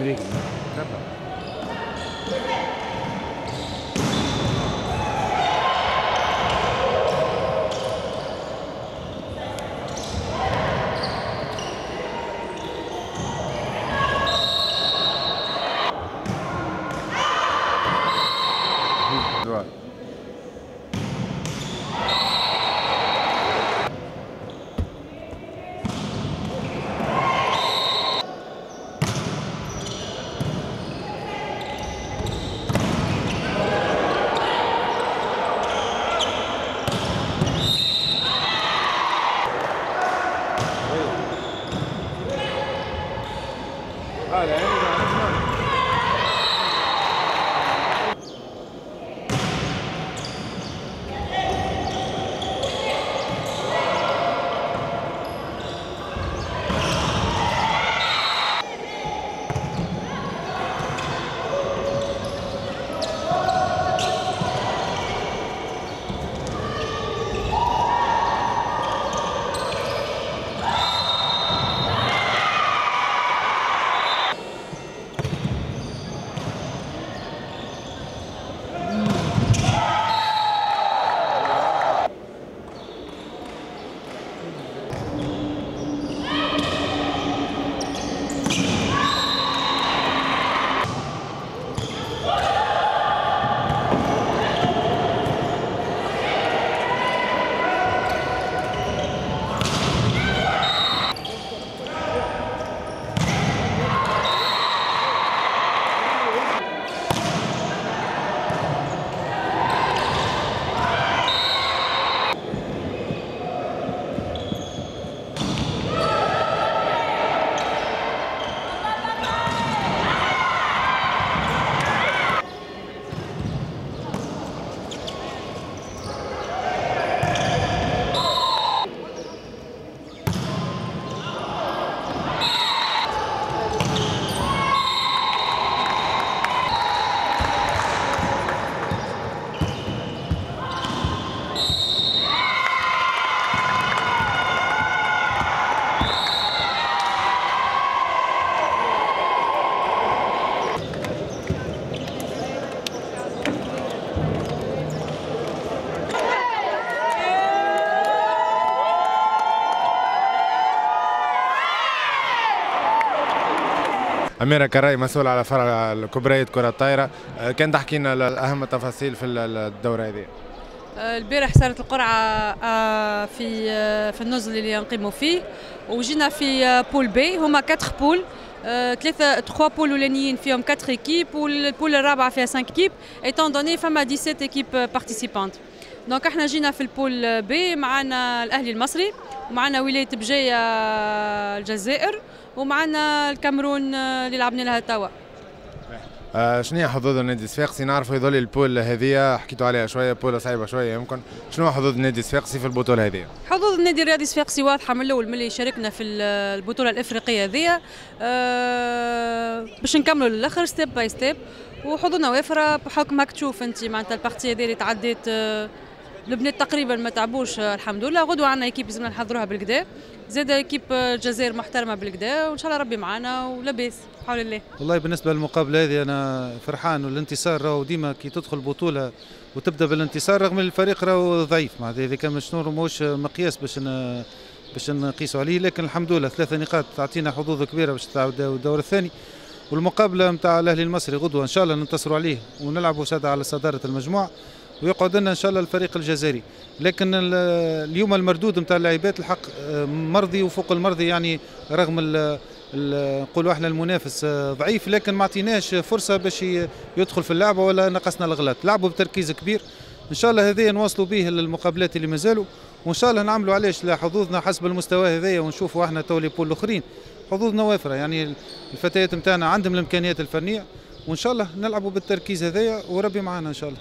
هذيك أميرة كراي مسؤول على فرع كبرية كرة الطايرة، كان تحكي لنا أهم التفاصيل في الدورة هذه. البارح صارت القرعة في النزل اللي نقيموا فيه، وجينا في بول بي، هما 4 بول، 3 بول الاولانيين فيهم 4 ايكيب، والبول الرابعة فيها 5 ايكيب، ايتون دوني فما 17 ايكيب بارتيسيبانت. دونك احنا جينا في البول بي، معنا الأهلي المصري، ومعنا ولاية بجاية الجزائر، ومعنا الكاميرون اللي لعبنا لها توا. شنو هي حظوظ النادي الصفاقسي؟ نعرفوا يظل البول هذه حكيتوا عليها شويه، بول صعيبه شويه يمكن، شنو حظوظ النادي الصفاقسي في البطوله هذه؟ حظوظ النادي الرياضي الصفاقسي واضحه من الاول ملي شاركنا في البطوله الافريقيه هذه، باش نكملوا للاخر ستيب باي ستيب، وحظوظنا وافره بحكم هاك تشوف انت معناتها البارتي هذه اللي تعديت، البنات تقريبا ما تعبوش الحمد لله. غدوه عندنا ايكيب لازمنا نحضروها بالكدا، زاد ايكيب الجزائر محترمه بالكدا، وان شاء الله ربي معنا ولاباس بحول الله. والله بالنسبه للمقابله هذه انا فرحان، والانتصار راهو ديما كي تدخل بطوله وتبدا بالانتصار رغم الفريق راهو ضعيف، معناتها اذا كان شنو ماهوش مقياس باش نقيسوا عليه، لكن الحمد لله 3 نقاط تعطينا حظوظ كبيره باش نتعاودوا الدور الثاني. والمقابله نتاع الاهلي المصري غدوه ان شاء الله ننتصروا عليه ونلعبوا ساده على صداره المجموعه، ويقعد لنا ان شاء الله الفريق الجزائري. لكن اليوم المردود نتاع اللاعبات الحق مرضي وفوق المرضي، يعني رغم نقولوا احنا المنافس ضعيف، لكن ما عطيناش فرصه باش يدخل في اللعبه ولا نقصنا الغلط، لعبوا بتركيز كبير. ان شاء الله هذه نواصلوا به للمقابلات اللي مازالوا، وان شاء الله نعملوا علاش حظوظنا حسب المستوى هذايا، ونشوفوا احنا تولي بول الاخرين حظوظنا وافره، يعني الفتيات نتاعنا عندهم الامكانيات الفنيه، وان شاء الله نلعبوا بالتركيز هذايا وربي معنا ان شاء الله.